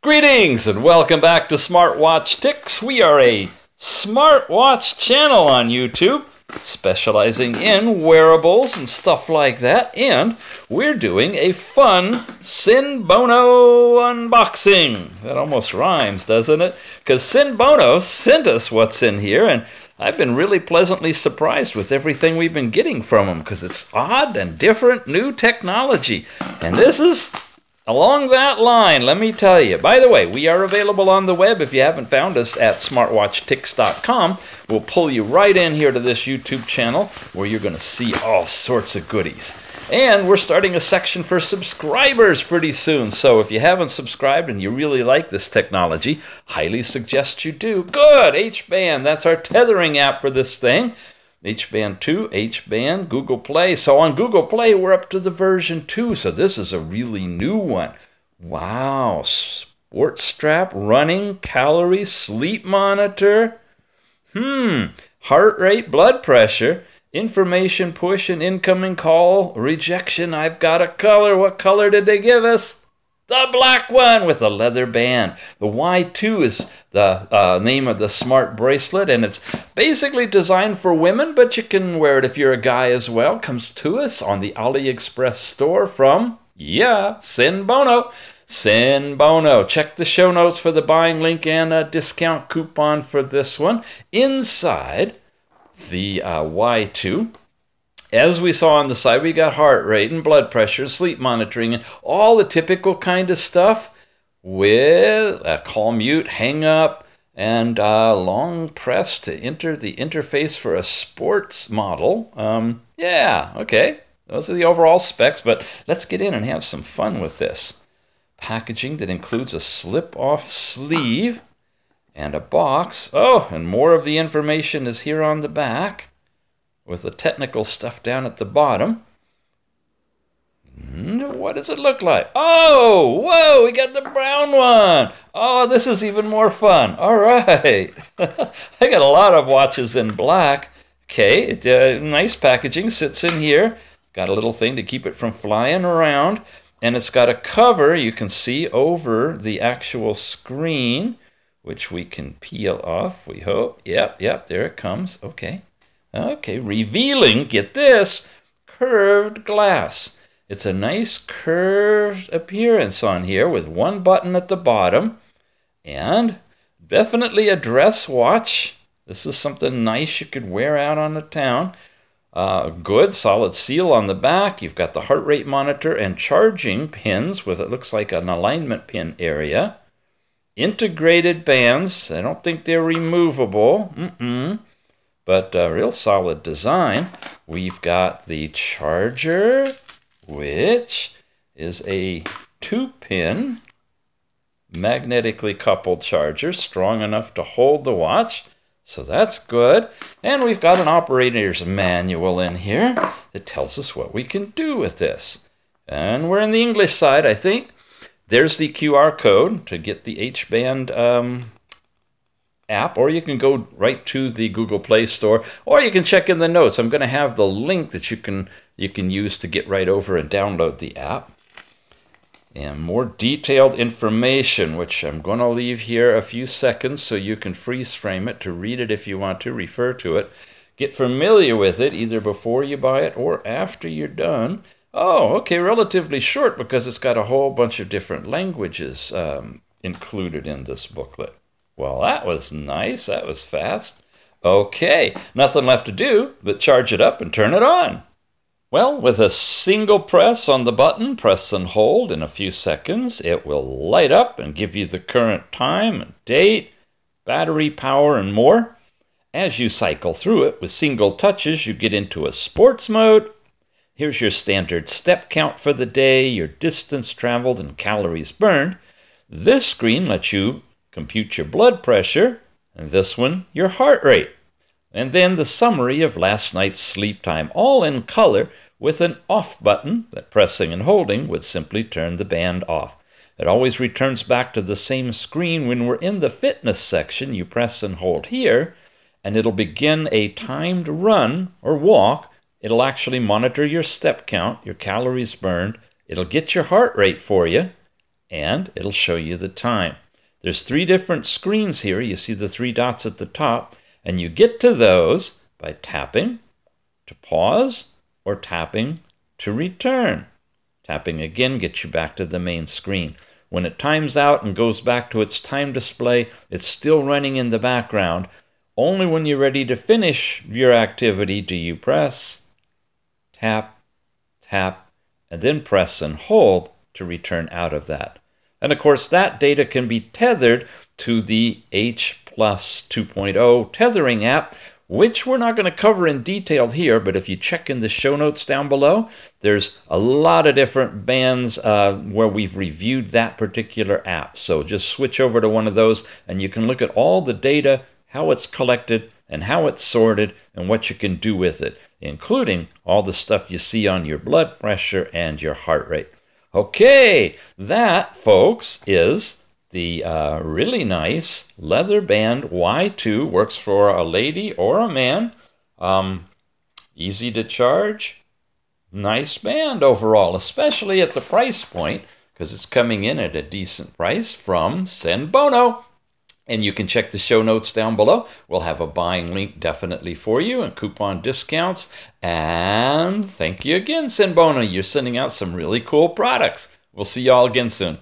Greetings and welcome back to Smartwatch Tics. We are a smartwatch channel on YouTube specializing in wearables and stuff like that, and we're doing a fun SENBONO unboxing. That almost rhymes, doesn't it? Because SENBONO sent us what's in here, and I've been really pleasantly surprised with everything we've been getting from them because it's odd and different new technology. And this is along that line, let me tell you. By the way, we are available on the web if you haven't found us at smartwatchtics.com. We'll pull you right in here to this YouTube channel where you're going to see all sorts of goodies. And we're starting a section for subscribers pretty soon. So if you haven't subscribed and you really like this technology, highly suggest you do. Good! H-Band, that's our tethering app for this thing. H-Band 2, H-Band, Google Play. So on Google Play, we're up to the version 2. So this is a really new one. Wow. Sports strap, running, calories, sleep monitor. Heart rate, blood pressure, information push and incoming call, rejection. I've got a color. What color did they give us? The black one with a leather band. The Y2 is the name of the smart bracelet, and it's basically designed for women, but you can wear it if you're a guy as well. Comes to us on the AliExpress store from, SENBONO. SENBONO. Check the show notes for the buying link and a discount coupon for this one. Inside the Y2, as we saw on the side, we got heart rate and blood pressure, sleep monitoring, and all the typical kind of stuff with a call mute, hang up, and long press to enter the interface for a sports model. Okay. Those are the overall specs, but let's get in and have some fun with this. Packaging that includes a slip-off sleeve and a box. Oh, and more of the information is here on the back, with the technical stuff down at the bottom. What does it look like? Oh, whoa, we got the brown one. Oh, this is even more fun. All right. I got a lot of watches in black. Okay, nice packaging, sits in here. Got a little thing to keep it from flying around. And it's got a cover you can see over the actual screen, which we can peel off, we hope. Yep, there it comes. Okay, revealing, get this, curved glass. It's a nice curved appearance on here with one button at the bottom, and definitely a dress watch. This is something nice you could wear out on the town. Good solid seal on the back. You've got the heart rate monitor and charging pins with, it looks like, an alignment pin area. Integrated bands. I don't think they're removable. But real solid design. We've got the charger, which is a 2-pin magnetically coupled charger, strong enough to hold the watch. So that's good. And we've got an operator's manual in here that tells us what we can do with this. And we're in the English side, I think. There's the QR code to get the H-Band app, or you can go right to the Google Play Store, or you can check in the notes. I'm going to have the link that you can use to get right over and download the app. And more detailed information, which I'm going to leave here a few seconds so you can freeze frame it to read it if you want to, refer to it. Get familiar with it either before you buy it or after you're done. Oh, okay, relatively short because it's got a whole bunch of different languages included in this booklet. Well, that was nice. That was fast. Okay, nothing left to do but charge it up and turn it on. Well, with a single press on the button, press and hold in a few seconds, it will light up and give you the current time and date, battery power, and more. As you cycle through it with single touches, you get into a sports mode. Here's your standard step count for the day, your distance traveled, and calories burned. This screen lets you compute your blood pressure, and this one, your heart rate. And then the summary of last night's sleep time, all in color with an off button that pressing and holding would simply turn the band off. It always returns back to the same screen when we're in the fitness section. You press and hold here, and it'll begin a timed run or walk. It'll actually monitor your step count, your calories burned. It'll get your heart rate for you, and it'll show you the time. There's 3 different screens here. You see the 3 dots at the top, and you get to those by tapping to pause or tapping to return. Tapping again gets you back to the main screen. When it times out and goes back to its time display, it's still running in the background. Only when you're ready to finish your activity do you press, tap, tap, and then press and hold to return out of that. And of course, that data can be tethered to the H+ 2.0 tethering app, which we're not going to cover in detail here, but if you check in the show notes down below, there's a lot of different bands where we've reviewed that particular app. So just switch over to one of those and you can look at all the data, how it's collected, and how it's sorted, and what you can do with it, including all the stuff you see on your blood pressure and your heart rate. Okay, that, folks, is the really nice leather band Y2. Works for a lady or a man. Easy to charge. Nice band overall, especially at the price point, because it's coming in at a decent price from SENBONO. And you can check the show notes down below. We'll have a buying link definitely for you and coupon discounts. And thank you again, SENBONO. You're sending out some really cool products. We'll see y'all again soon.